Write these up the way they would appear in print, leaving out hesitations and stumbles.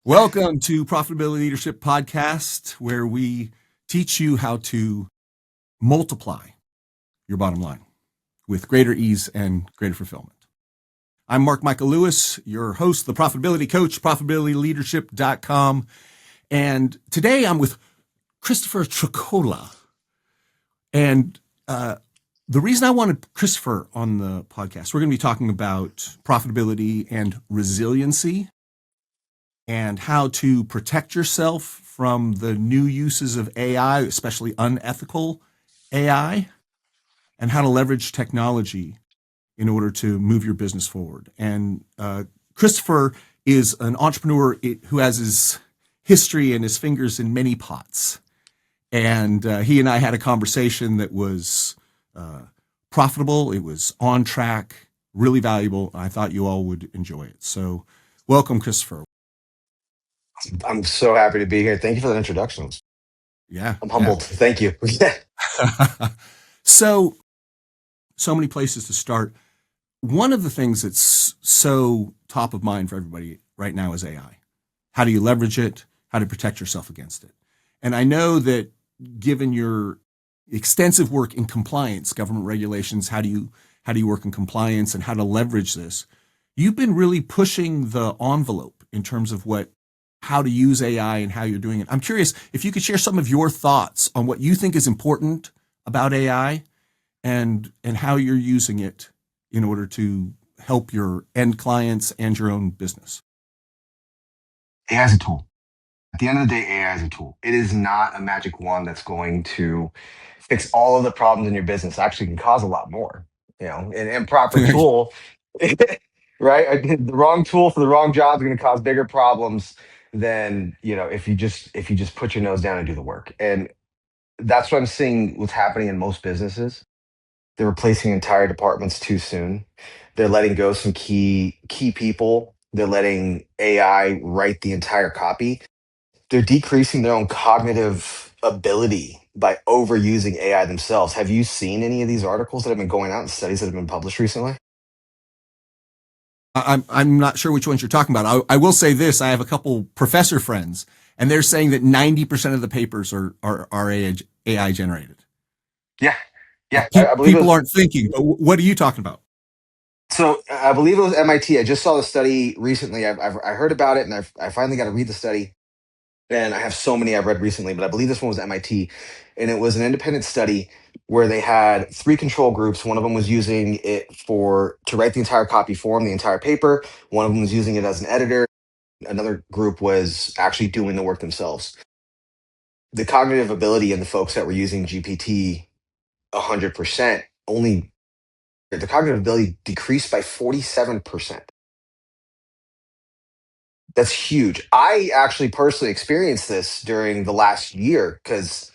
Welcome to Profitability Leadership Podcast, where we teach you how to multiply your bottom line with greater ease and greater fulfillment. I'm Mark Michael Lewis, your host, the Profitability Coach, profitabilityleadership.com. And today I'm with Christopher Trocola. And the reason I wanted Christopher on the podcast, we're going to be talking about profitability and resiliency and how to protect yourself from the new uses of AI, especially unethical AI, and how to leverage technology in order to move your business forward. And Christopher is an entrepreneur who has his history and his fingers in many pots. And he and I had a conversation that was profitable. It was on track, really valuable. I thought you all would enjoy it. So welcome, Christopher. I'm so happy to be here. Thank you for that introduction. Yeah. I'm humbled. Thank you. So many places to start. One of the things that's so top of mind for everybody right now is AI. How do you leverage it? How to protect yourself against it? And I know that given your extensive work in compliance, government regulations, how do you work in compliance and how to leverage this? You've been really pushing the envelope in terms of how to use AI and how you're doing it. I'm curious if you could share some of your thoughts on what you think is important about AI and how you're using it in order to help your end clients and your own business. AI is a tool. At the end of the day, AI is a tool. It is not a magic wand that's going to fix all of the problems in your business. It actually can cause a lot more. An improper tool, right? The wrong tool for the wrong job is going to cause bigger problems than if you just put your nose down and do the work. And that's what I'm seeing what's happening in most businesses. They're replacing entire departments too soon. They're letting go some key people. They're letting AI write the entire copy. They're decreasing their own cognitive ability by overusing AI themselves. Have you seen any of these articles that have been going out and studies that have been published recently? I'm not sure which ones you're talking about. I will say this: I have a couple professor friends, and they're saying that 90% of the papers are AI generated. Yeah, yeah. I believe it People was. aren't thinking. But what are you talking about? So I believe it was MIT. I just saw the study recently. I heard about it, and I finally got to read the study. And I have so many I've read recently, but I believe this one was MIT, and it was an independent study where they had three control groups. One of them was using it to write the entire copy for them, the entire paper. One of them was using it as an editor. Another group was actually doing the work themselves. The cognitive ability in the folks that were using GPT 100% only the cognitive ability decreased by 47%. That's huge. I actually personally experienced this during the last year because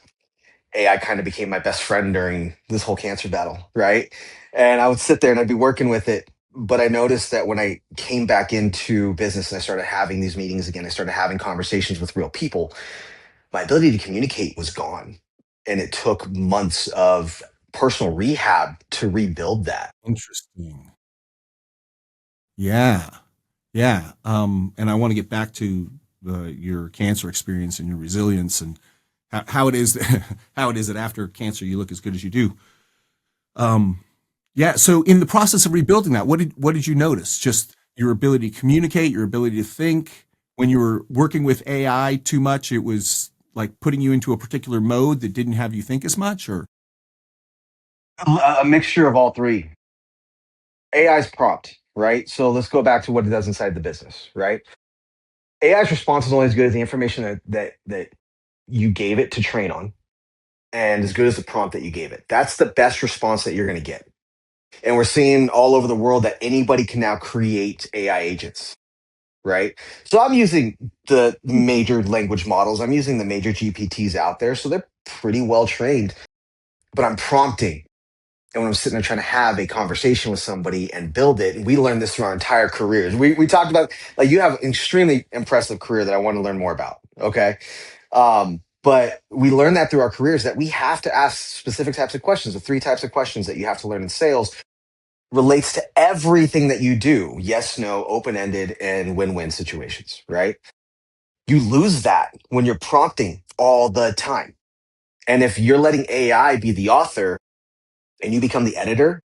AI kind of became my best friend during this whole cancer battle, right? And I would sit there and I'd be working with it. But I noticed that when I came back into business and I started having these meetings again, I started having conversations with real people, my ability to communicate was gone. And it took months of personal rehab to rebuild that. Interesting. Yeah. Yeah. And I want to get back to your cancer experience and your resilience and how it is how it is that after cancer you look as good as you do. Yeah. So in the process of rebuilding that, what did you notice? Just your ability to communicate, your ability to think. When you were working with AI too much, it was like putting you into a particular mode that didn't have you think as much, or A mixture of all three. AI's prompt, right? So let's go back to what it does inside the business, right? AI's response is only as good as the information that you gave it to train on, and as good as the prompt that you gave it. That's the best response that you're going to get. And we're seeing all over the world that anybody can now create AI agents, right? So I'm using the major language models. I'm using the major GPTs out there. So they're pretty well trained, but I'm prompting. And when I'm sitting there trying to have a conversation with somebody and build it, and we learned this through our entire careers. We talked about, like, you have an extremely impressive career that I want to learn more about. Okay. But we learned that through our careers that we have to ask specific types of questions. The three types of questions that you have to learn in sales relates to everything that you do. Yes, no, open-ended, and win-win situations, right? You lose that when you're prompting all the time. And if you're letting AI be the author and you become the editor,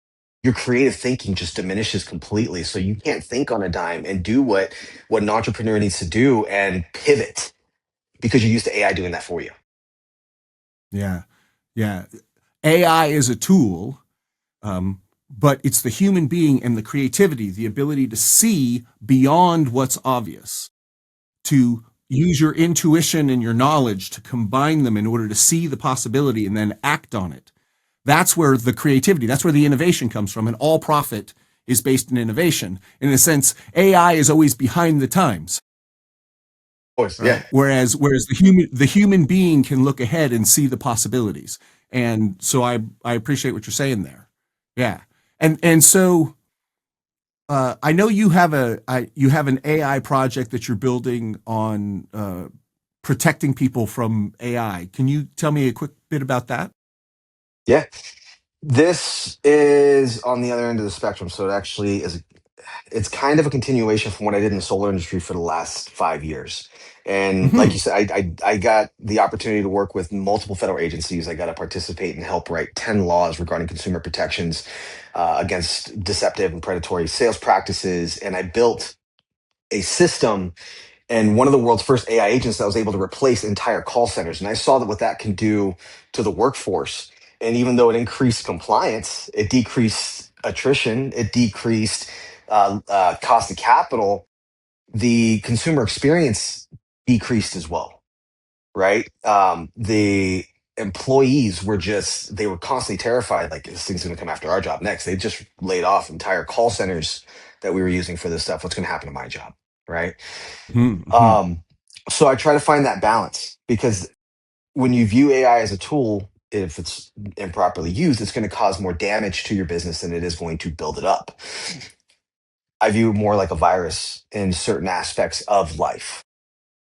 your creative thinking just diminishes completely. So you can't think on a dime and do what an entrepreneur needs to do and pivot because you're used to AI doing that for you. Yeah. Yeah. AI is a tool, but it's the human being and the creativity, the ability to see beyond what's obvious, to use your intuition and your knowledge to combine them in order to see the possibility and then act on it. That's where the creativity, that's where the innovation comes from. And all profit is based in innovation. In a sense, AI is always behind the times, Of course, yeah. right? Whereas the human being can look ahead and see the possibilities. And so I appreciate what you're saying there. Yeah. And so I know you have an AI project that you're building on protecting people from AI. Can you tell me a quick bit about that? Yeah. This is on the other end of the spectrum. So it actually is, it's kind of a continuation from what I did in the solar industry for the last 5 years. And like Hmm. you said, I got the opportunity to work with multiple federal agencies. I got to participate and help write 10 laws regarding consumer protections against deceptive and predatory sales practices. And I built a system and one of the world's first AI agents that was able to replace entire call centers. And I saw that what that can do to the workforce. And even though it increased compliance, it decreased attrition, it decreased cost of capital, the consumer experience decreased as well, right? The employees were just, they were constantly terrified, like this thing's going to come after our job next. They just laid off entire call centers that we were using for this stuff. What's going to happen to my job, right? Hmm. Um, so I try to find that balance because when you view AI as a tool, if it's improperly used, it's going to cause more damage to your business than it is going to build it up. I view it more like a virus in certain aspects of life,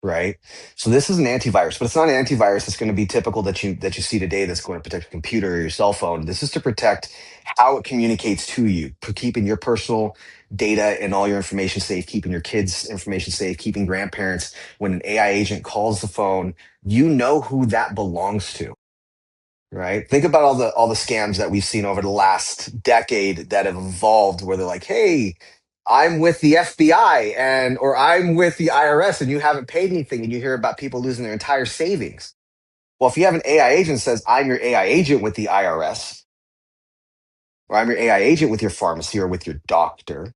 right? So this is an antivirus, but it's not an antivirus that's going to be typical that you see today that's going to protect your computer or your cell phone. This is to protect how it communicates to you, keeping your personal data and all your information safe, keeping your kids' information safe, keeping grandparents. When an AI agent calls the phone, you know who that belongs to, right? Think about all the scams that we've seen over the last decade that have evolved where they're like, "Hey, I'm with the FBI and or I'm with the IRS and you haven't paid anything," and you hear about people losing their entire savings. Well, if you have an AI agent that says, "I'm your AI agent with the IRS," or "I'm your AI agent with your pharmacy or with your doctor,"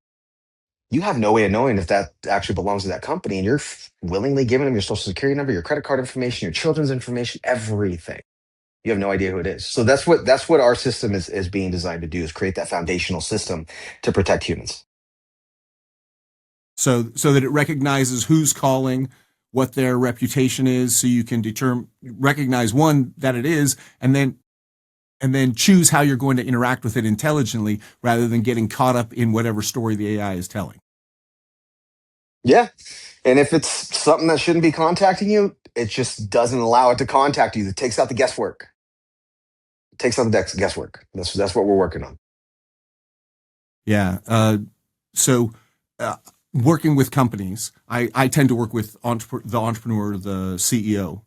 you have no way of knowing if that actually belongs to that company, and you're willingly giving them your social security number, your credit card information, your children's information, everything. You have no idea who it is. So that's what our system is being designed to do, is create that foundational system to protect humans. So that it recognizes who's calling, what their reputation is, so you can recognize one that it is, and then choose how you're going to interact with it intelligently rather than getting caught up in whatever story the AI is telling. Yeah. And if it's something that shouldn't be contacting you, it just doesn't allow it to contact you. It takes out the guesswork. It takes out the guesswork. That's what we're working on. Yeah. So, uh, working with companies, I tend to work with the entrepreneur, the CEO,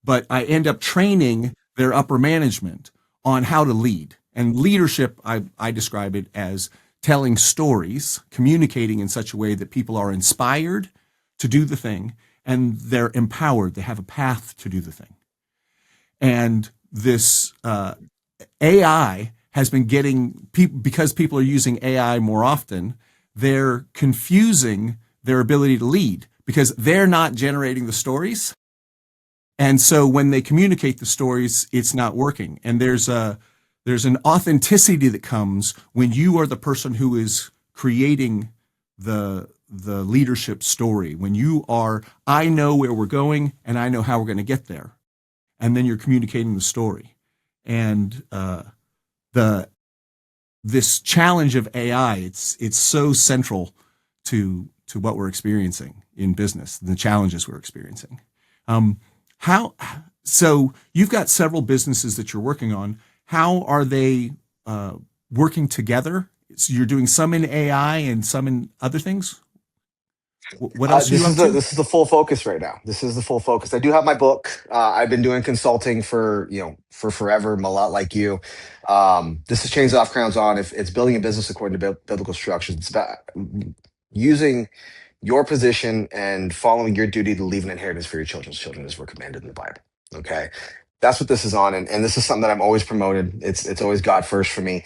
but I end up training their upper management on how to lead. And leadership, I describe it as telling stories, communicating in such a way that people are inspired to do the thing and they're empowered. They have a path to do the thing. And this AI has been getting people, because people are using AI more often, they're confusing their ability to lead because they're not generating the stories. And so when they communicate the stories, it's not working. And there's an authenticity that comes when you are the person who is creating the leadership story. When you are, I know where we're going and I know how we're going to get there, and then you're communicating the story. And the this challenge of AI, it's so central to what we're experiencing in business, the challenges we're experiencing. Um, how so you've got several businesses that you're working on. How are they working together? So you're doing some in AI and some in other things. What else are you up to? This is the full focus right now. This is the full focus. I do have my book. I've been doing consulting for for forever. I'm a lot like you. This is Chains Off, Crowns On. If it's building a business according to biblical structures, it's about using your position and following your duty to leave an inheritance for your children's children, as we're commanded in the Bible. Okay, that's what this is on, and this is something that I'm always promoted. It's always God first for me.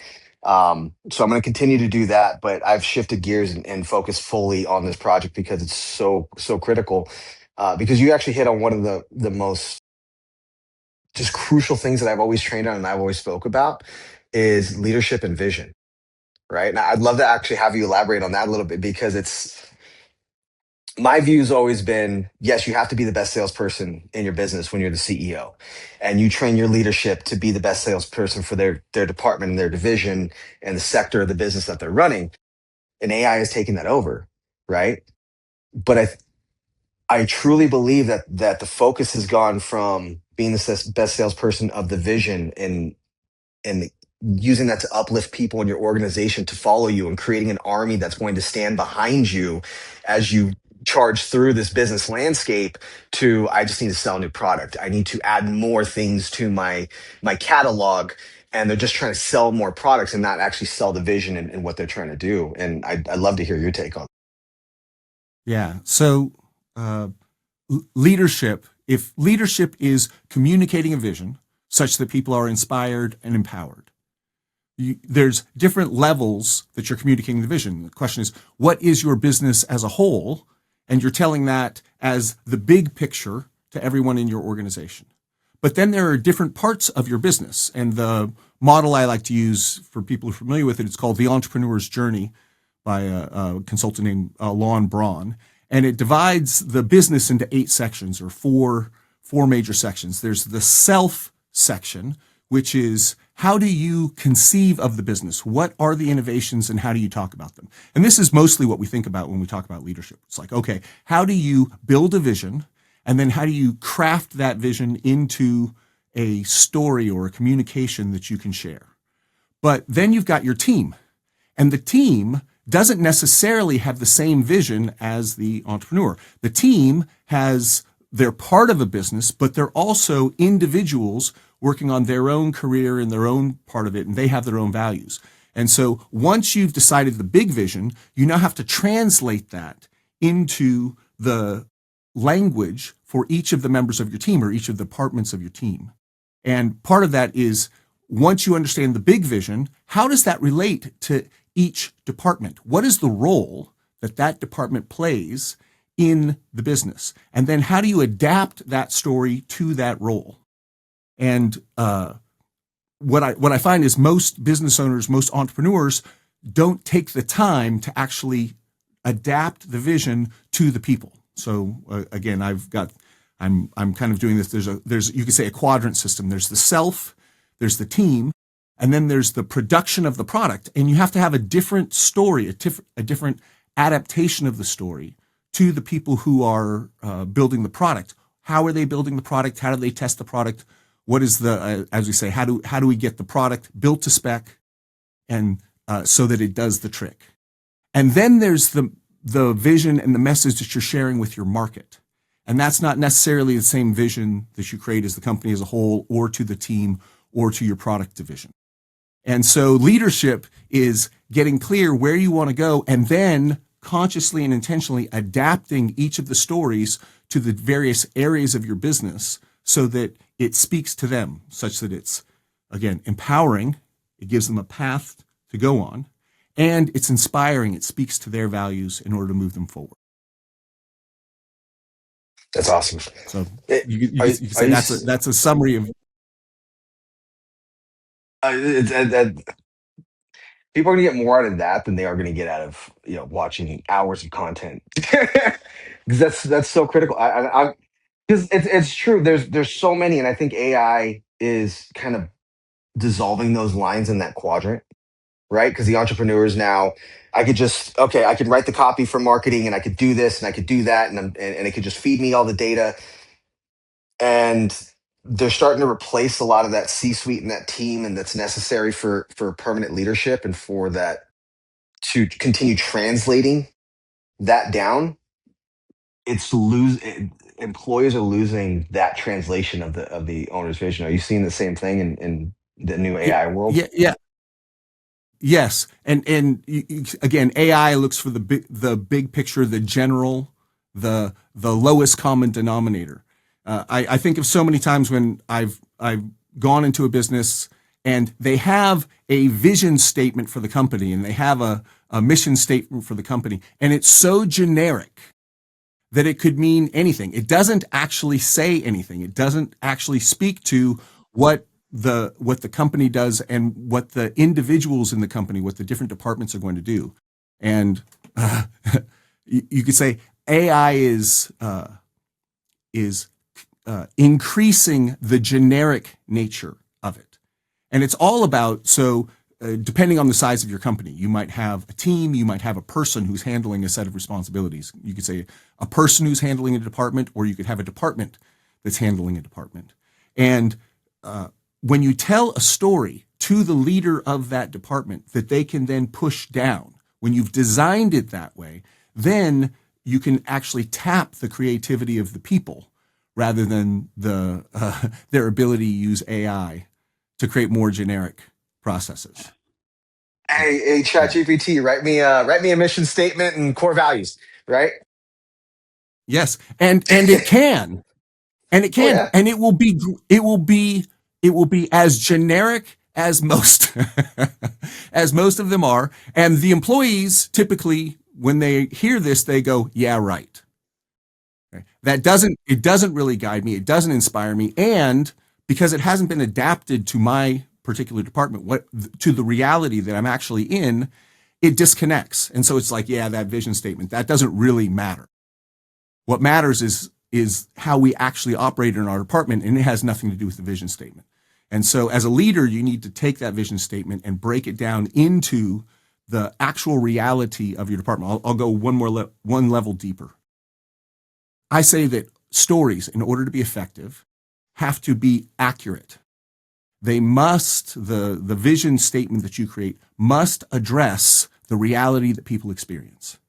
So I'm going to continue to do that, but I've shifted gears and focused fully on this project because it's so critical. Because you actually hit on one of the most just crucial things that I've always trained on and I've always spoke about is leadership and vision, right? And I'd love to actually have you elaborate on that a little bit because it's my view has always been yes, you have to be the best salesperson in your business when you're the CEO, and you train your leadership to be the best salesperson for their department and their division and the sector of the business that they're running. And AI is taking that over, right? But I truly believe that the focus has gone from being the best salesperson of the vision and using that to uplift people in your organization to follow you and creating an army that's going to stand behind you as you charge through this business landscape to I just need to sell a new product. I need to add more things to my catalog. And they're just trying to sell more products and not actually sell the vision and what they're trying to do. And I'd love to hear your take on Yeah. So, uh, leadership, if leadership is communicating a vision such that people are inspired and empowered, there's different levels that you're communicating the vision. The question is, what is your business as a whole? And you're telling that as the big picture to everyone in your organization. But then there are different parts of your business. And the model I like to use for people who are familiar with it, it's called The Entrepreneur's Journey by a consultant named Lon Braun. And it divides the business into 8 sections or four major sections. There's the self section, which is how do you conceive of the business? What are the innovations and how do you talk about them? And this is mostly what we think about when we talk about leadership. It's like, okay, how do you build a vision? And then how do you craft that vision into a story or a communication that you can share? But then you've got your team, and the team doesn't necessarily have the same vision as the entrepreneur. The team they're part of a business, but they're also individuals working on their own career in their own part of it, and they have their own values. And so once you've decided the big vision, you now have to translate that into the language for each of the members of your team or each of the departments of your team. And part of that is once you understand the big vision, how does that relate to each department? What is the role that department plays in the business? And then how do you adapt that story to that role? And what I find is most business owners, most entrepreneurs don't take the time to actually adapt the vision to the people. So again, I'm kind of doing this. There's you could say a quadrant system. There's the self, there's the team, and then there's the production of the product. And you have to have a different story, a different adaptation of the story to the people who are building the product. How are they building the product? How do they test the product? What is as we say, how do we get the product built to spec and so that it does the trick? And then there's the vision and the message that you're sharing with your market. And that's not necessarily the same vision that you create as the company as a whole or to the team or to your product division. And so leadership is getting clear where you want to go and then consciously and intentionally adapting each of the stories to the various areas of your business so that it speaks to them such that it's, again, empowering. It gives them a path to go on, and it's inspiring. It speaks to their values in order to move them forward. That's awesome. So It, you are, could say are you, that's a summary of. people are going to get more out of that than they are going to get out of watching hours of content because that's so critical. I because it's true. There's so many, and I think AI is kind of dissolving those lines in that quadrant, right? Because the entrepreneurs now, I could write the copy for marketing, and I could do this, and I could do that, and it could just feed me all the data, and they're starting to replace a lot of that C-suite and that team, and that's necessary for permanent leadership and for that to continue translating that down. it's lose employees are losing that translation of the owner's vision. Are you seeing the same thing in the new Yeah, AI world? yeah. Yes, and again, AI looks for the big picture, the general, the lowest common denominator. I think of so many times when I've gone into a business and they have a vision statement for the company and they have a mission statement for the company, and it's so generic that it could mean anything. It doesn't actually say anything. It doesn't actually speak to what the company does and what the individuals in the company, what the different departments are going to do. And uh, you could say AI is increasing the generic nature of it. And it's all about, so depending on the size of your company, you might have a team, you might have a person who's handling a set of responsibilities. You could say a person who's handling a department, or you could have a department that's handling a department. And when you tell a story to the leader of that department that they can then push down, when you've designed it that way, then you can actually tap the creativity of the people rather than their ability to use AI to create more generic processes. Hey, ChatGPT, write me a mission statement and core values, right? Yes, and it can, and it Oh can, yeah. and it will be as generic as most as most of them are, and the employees typically when they hear this they go, yeah, right. Okay. It doesn't really guide me, it doesn't inspire me, and because it hasn't been adapted to my particular department, what to the reality that I'm actually in, it disconnects. And so it's like, yeah, that vision statement, that doesn't really matter. What matters is how we actually operate in our department, and it has nothing to do with the vision statement. And so as a leader, you need to take that vision statement and break it down into the actual reality of your department. I'll go one level deeper. I say that stories, in order to be effective, have to be accurate. They must, the vision statement that you create must address the reality that people experience.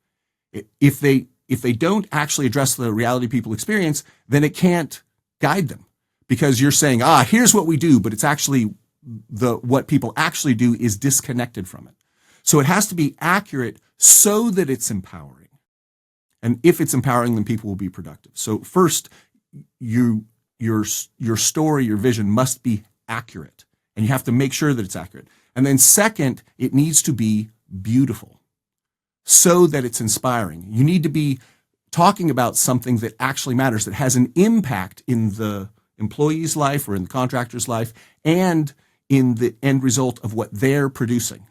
If they don't actually address the reality people experience, then it can't guide them, because you're saying, here's what we do, but it's actually what people actually do is disconnected from it. So it has to be accurate so that it's empowering. And if it's empowering, then people will be productive. So first, your story, your vision must be accurate, and you have to make sure that it's accurate. And then second, it needs to be beautiful so that it's inspiring. You need to be talking about something that actually matters, that has an impact in the employee's life or in the contractor's life and in the end result of what they're producing.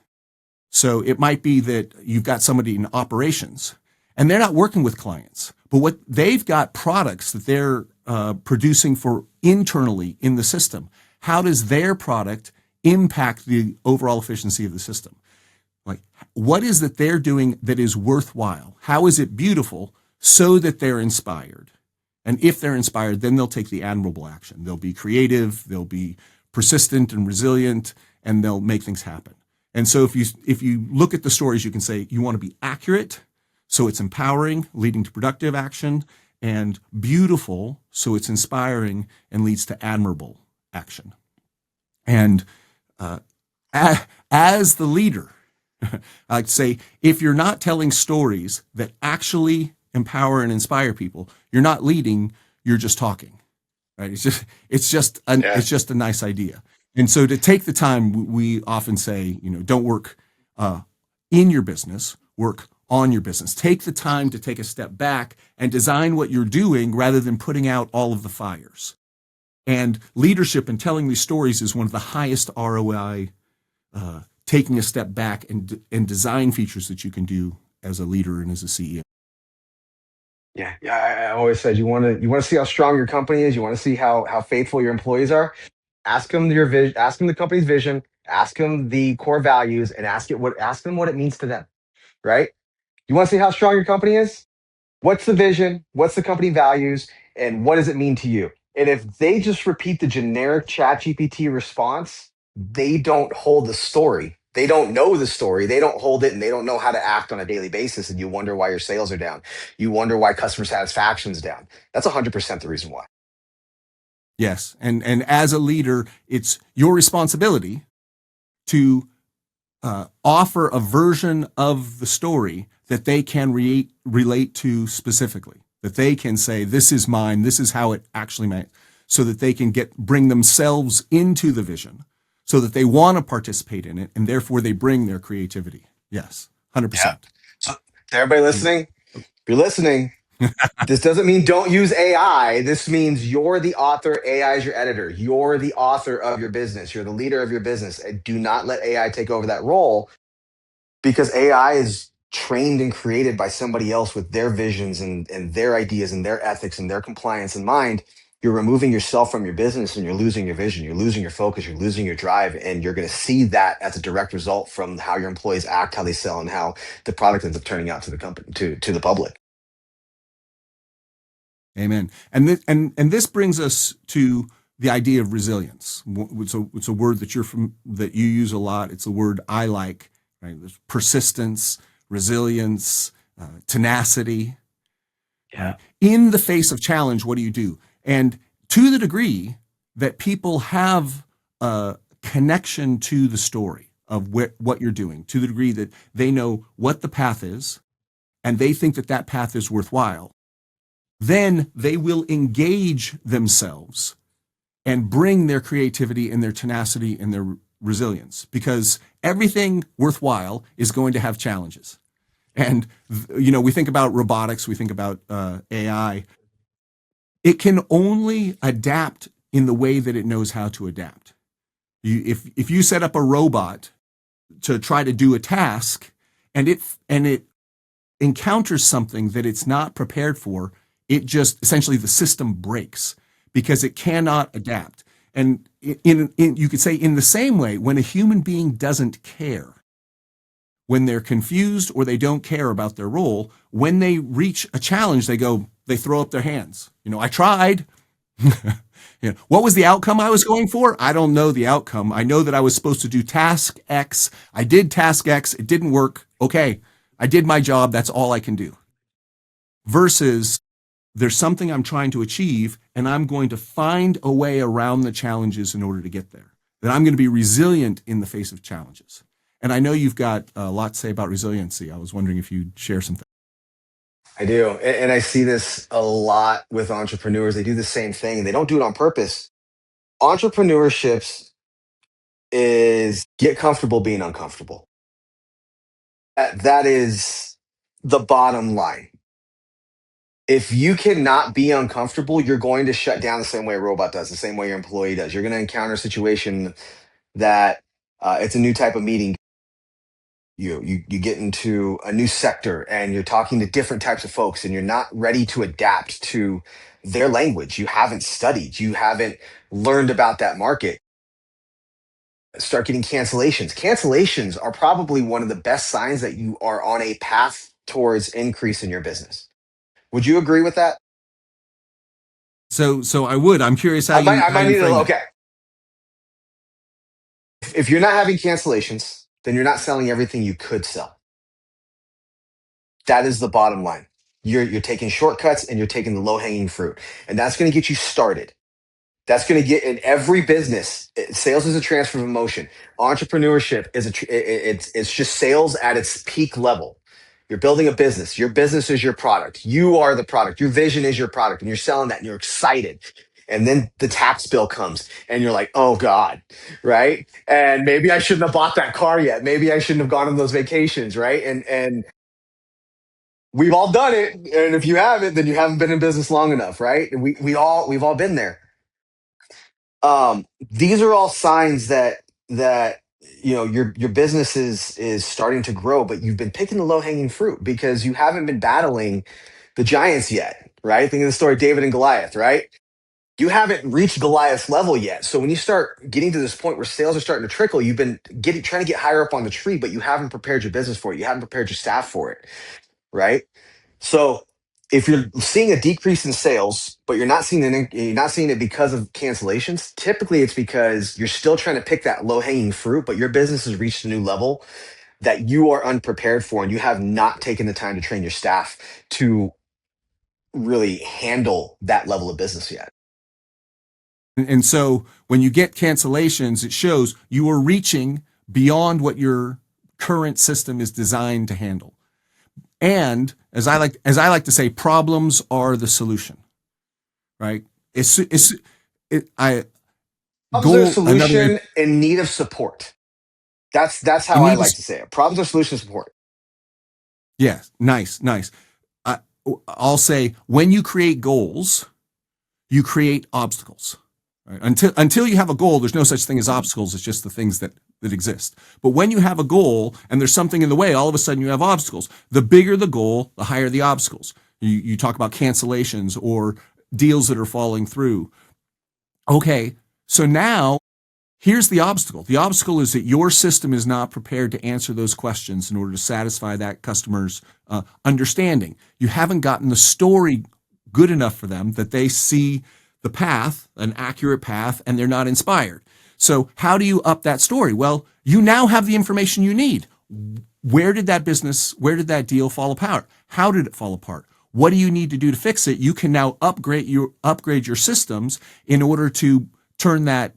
So it might be that you've got somebody in operations and they're not working with clients, but what they've got products that they're producing for internally in the system. How does their product impact the overall efficiency of the system? Like, what is that they're doing that is worthwhile? How is it beautiful so that they're inspired? And if they're inspired, then they'll take the admirable action. They'll be creative, they'll be persistent and resilient, and they'll make things happen. And so if you look at the stories, you can say you want to be accurate, so it's empowering, leading to productive action, and beautiful, so it's inspiring and leads to admirable action. And as the leader, I'd say if you're not telling stories that actually empower and inspire people, you're not leading, you're just talking. Right? Yeah. It's just a nice idea. And so to take the time, we often say, don't work in your business, work on your business. Take the time to take a step back and design what you're doing rather than putting out all of the fires. And leadership and telling these stories is one of the highest ROI, taking a step back and design features that you can do as a leader and as a CEO. Yeah, yeah. I always said you want to see how strong your company is. You want to see how faithful your employees are. Ask them your vision. Ask them the company's vision. Ask them the core values, and ask them what it means to them. Right? You want to see how strong your company is? What's the vision? What's the company values? And what does it mean to you? And if they just repeat the generic chat GPT response, they don't hold the story. They don't know the story, they don't hold it, and they don't know how to act on a daily basis. And you wonder why your sales are down. You wonder why customer satisfaction's down. That's 100% the reason why. Yes. And as a leader, it's your responsibility to offer a version of the story that they can relate to specifically, that they can say, this is mine, this is how it actually meant, so that they can bring themselves into the vision, so that they want to participate in it, and therefore they bring their creativity. Yes, Yeah. 100%. So to everybody listening, if you're listening, this doesn't mean don't use AI. This means you're the author, AI is your editor. You're the author of your business. You're the leader of your business. And do not let AI take over that role, because AI is trained and created by somebody else with their visions and their ideas and their ethics and their compliance in mind. You're removing yourself from your business and you're losing your vision. You're losing your focus. You're losing your drive. And you're going to see that as a direct result from how your employees act, how they sell, and how the product ends up turning out to the company, to the public. Amen. And this brings us to the idea of resilience. It's a word that you use a lot. It's a word I like. Right? There's persistence, resilience, tenacity. Yeah. Right? In the face of challenge, what do you do? And to the degree that people have a connection to the story of what you're doing, to the degree that they know what the path is, and they think that that path is worthwhile, then they will engage themselves and bring their creativity and their tenacity and their resilience, because everything worthwhile is going to have challenges. And, we think about robotics, we think about AI. It can only adapt in the way that it knows how to adapt. If you set up a robot to try to do a task and it encounters something that it's not prepared for, it just essentially the system breaks because it cannot adapt. And you could say in the same way, when a human being doesn't care, when they're confused or they don't care about their role, when they reach a challenge, they throw up their hands. I tried. What was the outcome I was going for? I don't know the outcome. I know that I was supposed to do task X. I did task X. It didn't work. Okay. I did my job. That's all I can do. Versus there's something I'm trying to achieve, and I'm going to find a way around the challenges in order to get there. That I'm going to be resilient in the face of challenges. And I know you've got a lot to say about resiliency. I was wondering if you'd share something. I do. And I see this a lot with entrepreneurs. They do the same thing. They don't do it on purpose. Entrepreneurships is get comfortable being uncomfortable. That is the bottom line. If you cannot be uncomfortable, you're going to shut down the same way a robot does, the same way your employee does. You're going to encounter a situation that it's a new type of meeting. You get into a new sector and you're talking to different types of folks and you're not ready to adapt to their language. You haven't studied, you haven't learned about that market. Start getting cancellations. Cancellations are probably one of the best signs that you are on a path towards increase in your business. Would you agree with that? So I would. I'm curious how I how might you need to, frame that. okay. If you're not having cancellations, then you're not selling everything you could sell. That is the bottom line. You're taking shortcuts and you're taking the low hanging fruit, and that's going to get you started. That's going to get in every business. Sales is a transfer of emotion. Entrepreneurship is it's just sales at its peak level. You're building a business. Your business is your product. You are the product. Your vision is your product, and you're selling that, and you're excited. And then the tax bill comes, and you're like, "Oh God, right?" And maybe I shouldn't have bought that car yet. Maybe I shouldn't have gone on those vacations, right? And we've all done it. And if you haven't, then you haven't been in business long enough, right? And we've all been there. These are all signs that your business is starting to grow, but you've been picking the low hanging fruit because you haven't been battling the giants yet, right? Think of the story of David and Goliath, right? You haven't reached Goliath's level yet. So when you start getting to this point where sales are starting to trickle, you've been trying to get higher up on the tree, but you haven't prepared your business for it. You haven't prepared your staff for it, right? So If you're seeing a decrease in sales, but you're not seeing it because of cancellations, typically it's because you're still trying to pick that low hanging fruit, but your business has reached a new level that you are unprepared for, and you have not taken the time to train your staff to really handle that level of business yet. And so when you get cancellations, it shows you are reaching beyond what your current system is designed to handle. And as I like to say, problems are the solution, right? I Problems are a goal another solution in need of support. That's how in I need of, like to say it. Problems are solution support. yeah, nice. I, I'll say when you create goals, you create obstacles. Right? Until you have a goal, there's no such thing as obstacles. It's just the things that exist. But when you have a goal and there's something in the way, all of a sudden you have obstacles. The bigger the goal, the higher the obstacles. You talk about cancellations or deals that are falling through. Okay, so now here's the obstacle. The obstacle is that your system is not prepared to answer those questions in order to satisfy that customer's understanding. You haven't gotten the story good enough for them that they see the path, an accurate path, and they're not inspired. So how do you up that story? Well, you now have the information you need. Where did that deal fall apart? How did it fall apart? What do you need to do to fix it? You can now upgrade your systems in order to turn that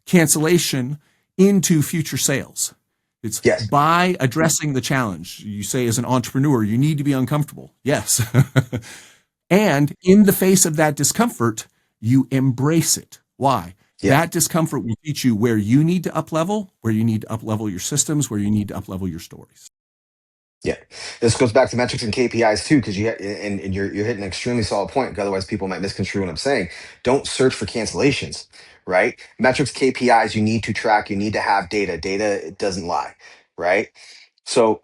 cancellation into future sales. It's Yes. by addressing the challenge. You say as an entrepreneur, you need to be uncomfortable. Yes. And in the face of that discomfort, you embrace it. Why? Yeah. That discomfort will teach you where you need to up-level, where you need to up-level your systems, where you need to up-level your stories. Yeah, this goes back to metrics and KPIs too, because and you're hitting an extremely solid point. Otherwise, people might misconstrue what I'm saying. Don't search for cancellations, right? Metrics, KPIs, you need to track. You need to have data. Data it doesn't lie, right? So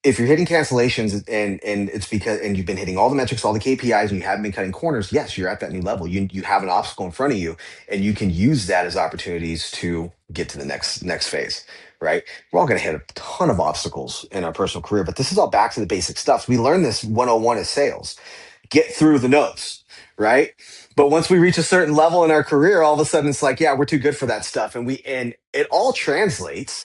if you're hitting cancellations and it's because and you've been hitting all the metrics, all the KPIs, and you haven't been cutting corners, yes, you're at that new level. You have an obstacle in front of you, and you can use that as opportunities to get to the next phase. Right? We're all going to hit a ton of obstacles in our personal career, but this is all back to the basic stuff. We learn this 101 as sales. Get through the nose, right? But once we reach a certain level in our career, all of a sudden it's like, yeah, we're too good for that stuff, and it all translates.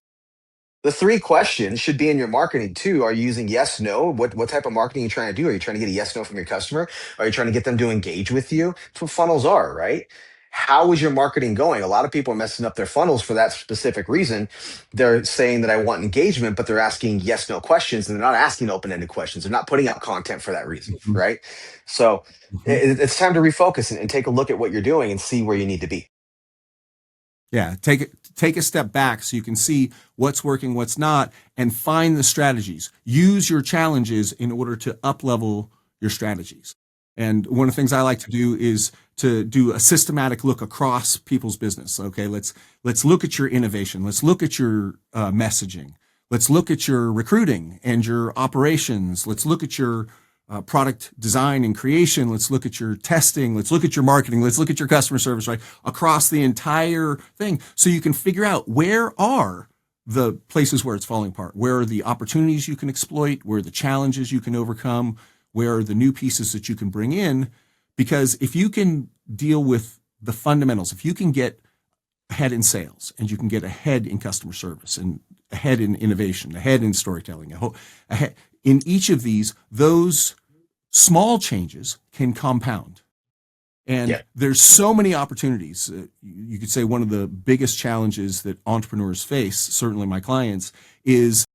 The three questions should be in your marketing too. Are you using yes, no? What type of marketing are you trying to do? Are you trying to get a yes, no from your customer? Are you trying to get them to engage with you? That's what funnels are, right? How is your marketing going? A lot of people are messing up their funnels for that specific reason. They're saying that I want engagement, but they're asking yes, no questions, and they're not asking open-ended questions. They're not putting out content for that reason, Mhm. right? So Mhm. it's time to refocus and take a look at what you're doing and see where you need to be. Yeah, take a step back so you can see what's working, what's not, and find the strategies. Use your challenges in order to up-level your strategies. And one of the things I like to do is to do a systematic look across people's business. Okay, let's look at your innovation. Let's look at your messaging. Let's look at your recruiting and your operations. Let's look at your product design and creation. Let's look at your testing. Let's look at your marketing. Let's look at your customer service, right? Across the entire thing. So you can figure out where are the places where it's falling apart? Where are the opportunities you can exploit? Where are the challenges you can overcome? Where are the new pieces that you can bring in? Because if you can deal with the fundamentals, if you can get ahead in sales and you can get ahead in customer service and ahead in innovation, ahead in storytelling, ahead in each of those small changes can compound. And Yeah. there's so many opportunities. You could say one of the biggest challenges that entrepreneurs face, certainly my clients, is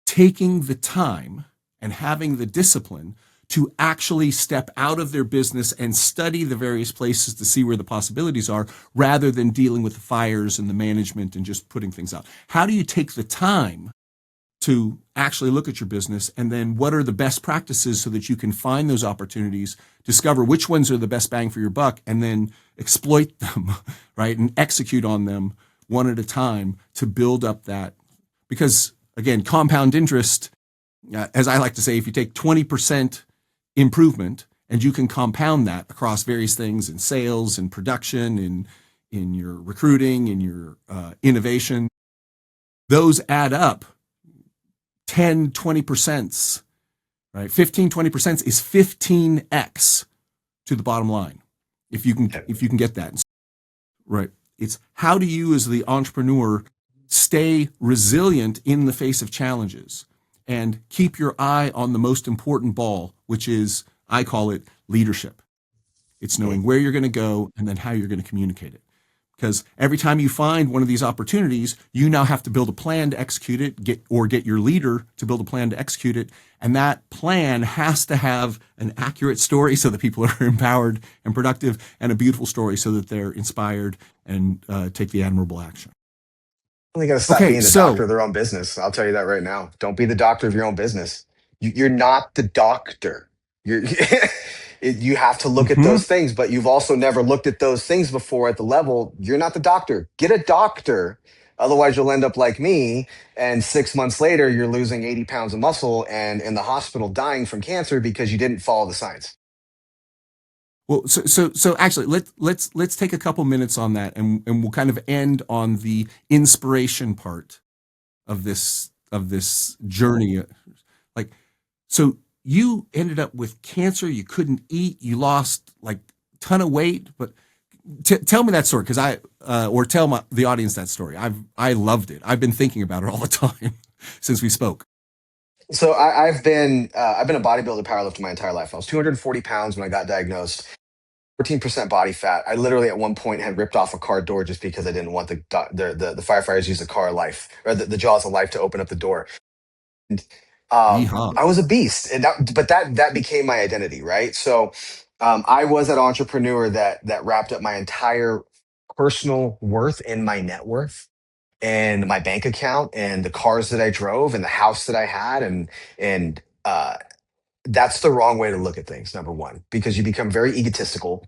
taking the time and having the discipline to actually step out of their business and study the various places to see where the possibilities are rather than dealing with the fires and the management and just putting things out. How do you take the time to actually look at your business, and then what are the best practices so that you can find those opportunities, discover which ones are the best bang for your buck, and then exploit them, right? And execute on them one at a time to build up that. Because again, compound interest, as I like to say, if you take 20% improvement and you can compound that across various things in sales and production, in your recruiting, in your innovation, those add up 10, 20%, right? 15, 20% is 15x to the bottom line. If you can get that. Right. It's how do you as the entrepreneur stay resilient in the face of challenges and keep your eye on the most important ball, which is, I call it leadership. It's knowing where you're going to go and then how you're going to communicate it. Because every time you find one of these opportunities, you now have to build a plan to execute it, get your leader to build a plan to execute it. And that plan has to have an accurate story so that people are empowered and productive, and a beautiful story so that they're inspired and take the admirable action. They got to stop Okay, being the so doctor of their own business. I'll tell you that right now. Don't be the doctor of your own business. You're not the doctor. You're you have to look at mhm. those things, but you've also never looked at those things before at the level. You're not the doctor. Get a doctor. Otherwise, you'll end up like me. And 6 months later, you're losing 80 pounds of muscle and in the hospital dying from cancer because you didn't follow the science. Well, so actually, let's take a couple minutes on that, and we'll kind of end on the inspiration part of this journey. Like, so you ended up with cancer, you couldn't eat, you lost like a ton of weight, but tell me that story, because or tell the audience that story. I loved it. I've been thinking about it all the time since we spoke. So I've been a bodybuilder, powerlifter my entire life. I was 240 pounds when I got diagnosed. 14% body fat. I literally at one point had ripped off a car door just because I didn't want the firefighters use the car of life, or the jaws of life, to open up the door. And Yeehaw. I was a beast, and that became my identity, right? So I was that entrepreneur that wrapped up my entire personal worth in my net worth and my bank account and the cars that I drove and the house that I had, and that's the wrong way to look at things. Number one, because you become very egotistical,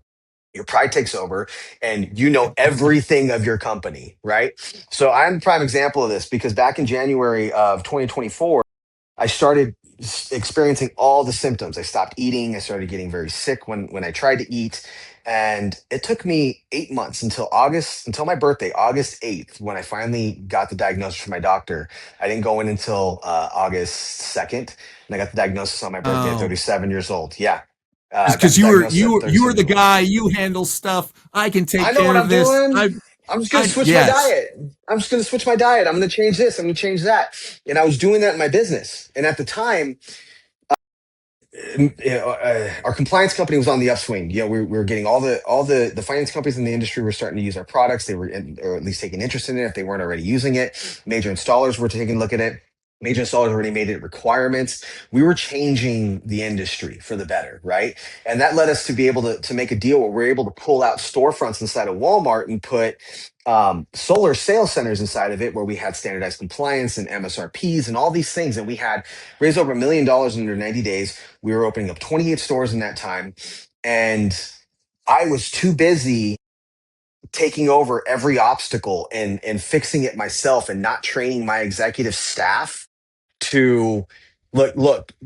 your pride takes over, and you know everything of your company, right? So I'm a prime example of this because back in January of 2024, I started experiencing all the symptoms. I stopped eating. I started getting very sick when I tried to eat. And it took me 8 months until my birthday, August 8th, when I finally got the diagnosis from my doctor. I didn't go in until August 2nd. And I got the diagnosis on my birthday at Oh, 37 years old. Yeah. Got because the you were diagnosis you at were you were 37 the years old. guy. You handle stuff. I can I take know care what of I'm this. doing. I'm just going to I switch my yes. diet. I'm just going to switch my diet. I'm going to change this. I'm going to change that. And I was doing that in my business. And at the time, our compliance company was on the upswing. We were getting all the finance companies in the industry were starting to use our products. They were or at least taking interest in it if they weren't already using it. Major installers were taking a look at it. Major installers already made it requirements. We were changing the industry for the better, right? And that led us to be able to make a deal where we're able to pull out storefronts inside of Walmart and put solar sales centers inside of it, where we had standardized compliance and MSRPs and all these things. And we had raised over $1 million in under 90 days. We were opening up 28 stores in that time. And I was too busy taking over every obstacle and fixing it myself and not training my executive staff to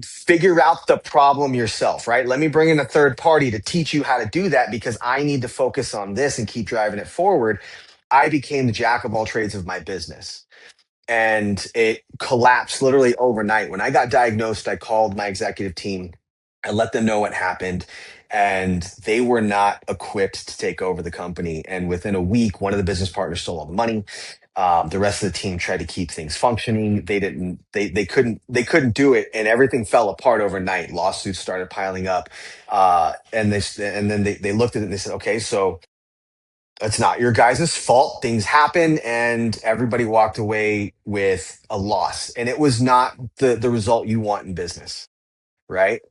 figure out the problem yourself, right? Let me bring in a third party to teach you how to do that because I need to focus on this and keep driving it forward. I became the jack of all trades of my business, and it collapsed literally overnight. When I got diagnosed, I called my executive team. I let them know what happened, and they were not equipped to take over the company. And within a week, one of the business partners stole all the money. The rest of the team tried to keep things functioning. They didn't. They couldn't do it, and everything fell apart overnight. Lawsuits started piling up, and then they looked at it and they said, "Okay, so it's not your guys' fault. Things happen," and everybody walked away with a loss. And it was not the result you want in business, right?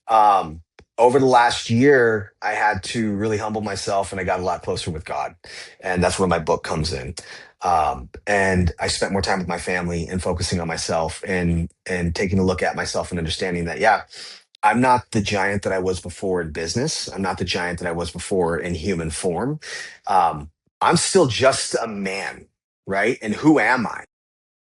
Um, Over the last year, I had to really humble myself and I got a lot closer with God. And that's where my book comes in. And I spent more time with my family and focusing on myself and taking a look at myself and understanding that, yeah, I'm not the giant that I was before in business. I'm not the giant that I was before in human form. Um, I'm still just a man, right? And who am I?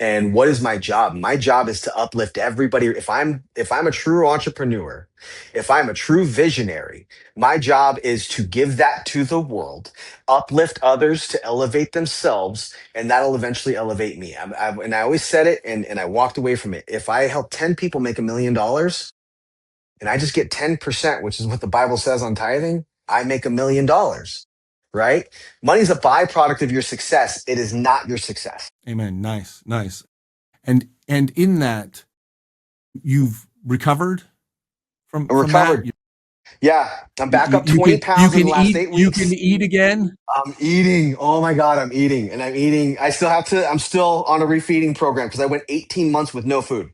And what is my job? My job is to uplift everybody. If I'm a true entrepreneur, if I'm a true visionary, my job is to give that to the world, uplift others to elevate themselves, and that'll eventually elevate me. And I always said it, and I walked away from it. If I help 10 people make $1 million, and I just get 10%, which is what the Bible says on tithing, I make $1 million, right? Money's a byproduct of your success. It is not your success. Amen. Nice, nice. And in that, you've recovered from that. Recovered. Yeah, I'm back up You 20 can pounds in the last eat. 8 You can weeks. eat again. I'm eating. Oh my God, I'm eating. And I'm eating. I'm still on a refeeding program because I went 18 months with no food.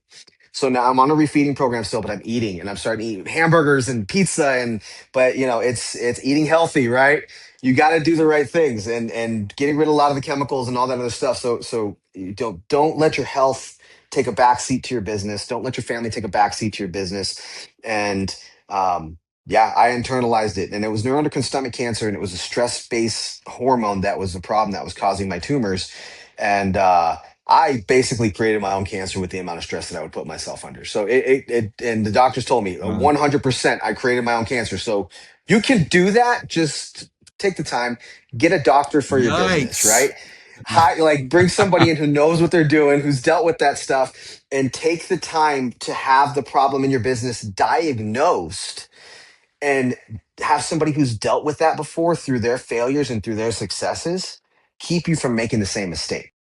So now I'm on a refeeding program still, but I'm eating and I'm starting to eat hamburgers and pizza but it's eating healthy, right? You got to do the right things and getting rid of a lot of the chemicals and all that other stuff. So you don't let your health take a backseat to your business. Don't let your family take a backseat to your business. And yeah, I internalized it, and it was neuroendocrine stomach cancer, and it was a stress-based hormone that was the problem that was causing my tumors. And I basically created my own cancer with the amount of stress that I would put myself under. So and the doctors told me 100% I created my own cancer. So you can do that. Just take the time, get a doctor for your business, Yikes. right? Like bring somebody in who knows what they're doing, who's dealt with that stuff, and take the time to have the problem in your business diagnosed and have somebody who's dealt with that before through their failures and through their successes keep you from making the same mistake.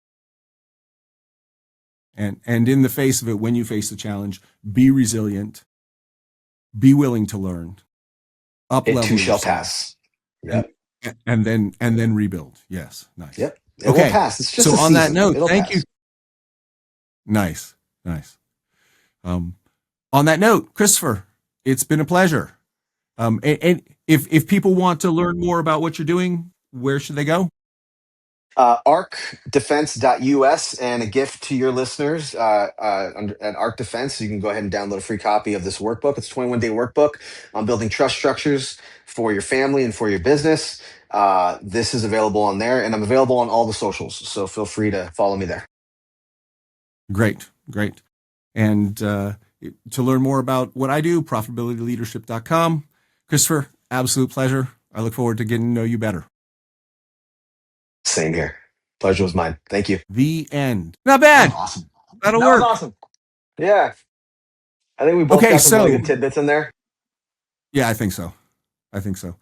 And in the face of it, when you face the challenge, be resilient, be willing to learn, up It too level shall yourself, pass. and Yep. then rebuild. Yes, nice. Yep. It will Okay, pass. It's just so a on that season. note, It'll thank you. pass. Nice, nice. On that note, Christopher, it's been a pleasure. And if people want to learn more about what you're doing, where should they go? ArcDefense.us, and a gift to your listeners at Arc Defense. You can go ahead and download a free copy of this workbook. It's a 21-day workbook on building trust structures for your family and for your business. This is available on there, and I'm available on all the socials. So feel free to follow me there. Great, great. And to learn more about what I do, profitabilityleadership.com. Christopher, absolute pleasure. I look forward to getting to know you better. Same here. Pleasure was mine. Thank you. The end. Not That was bad. awesome. That'll That was work. awesome. Yeah. I think we both Okay, got some really so good tidbits in there. yeah, I think so. I think so.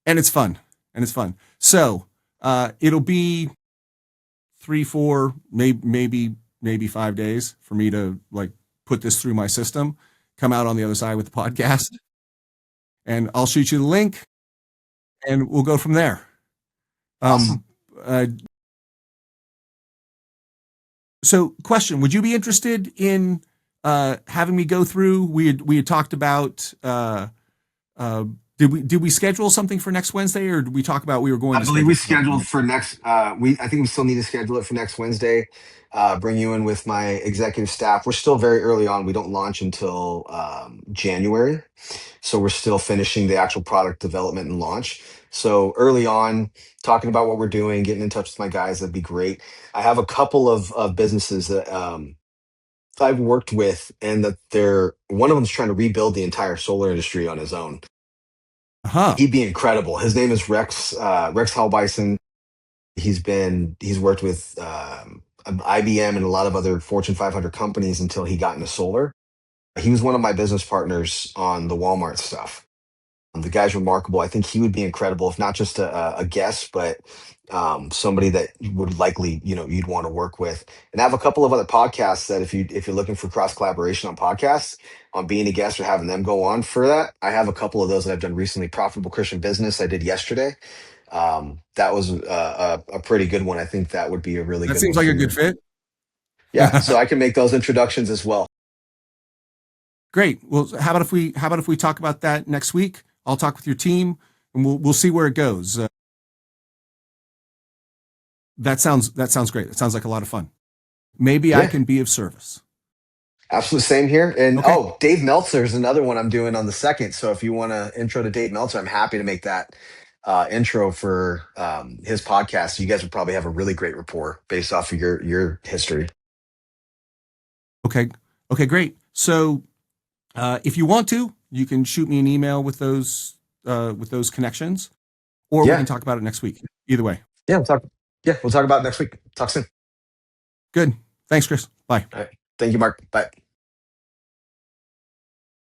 And it's fun. And it's fun. So it'll be 3, 4, maybe 5 days for me to like put this through my system, come out on the other side with the podcast, and I'll shoot you the link, and we'll go from there. Awesome. So, question: would you be interested in having me go through? We had talked about. Did we schedule something for next Wednesday, or did we talk about we were going I to believe schedule we something? scheduled for next. I think we still need to schedule it for next Wednesday. Bring you in with my executive staff. We're still very early on. We don't launch until January, so we're still finishing the actual product development and launch. So early on, talking about what we're doing, getting in touch with my guys, that'd be great. I have a couple of businesses that I've worked with, and that they're one of them's trying to rebuild the entire solar industry on his own. Huh. He'd be incredible. His name is Rex Halbison. He's worked with IBM and a lot of other Fortune 500 companies until he got into solar. He was one of my business partners on the Walmart stuff. The guy's remarkable. I think he would be incredible, if not just a guest, but somebody that would likely, you'd want to work with. And I have a couple of other podcasts that if you're looking for cross collaboration on podcasts, on being a guest or having them go on for that, I have a couple of those that I've done recently. Profitable Christian Business I did yesterday. That was a pretty good one. I think that would be a really That good one seems like for a good your. fit. Yeah, so I can make those introductions as well. Great. Well, how about if we talk about that next week? I'll talk with your team, and we'll see where it goes. That sounds great. That sounds like a lot of fun. Maybe I Yeah, can be of service. absolutely. Same here. And Okay. Dave Meltzer is another one I'm doing on the second. So if you want to intro to Dave Meltzer, I'm happy to make that intro for his podcast. You guys would probably have a really great rapport based off of your history. Okay. Okay. Great. So, if you want to, you can shoot me an email with those connections, or we can Yeah, talk about it next week. Either way. yeah, we'll talk. Yeah, we'll talk about it next week. Talk soon. Good. Thanks, Chris. Bye. All right. Thank you, Mark. Bye.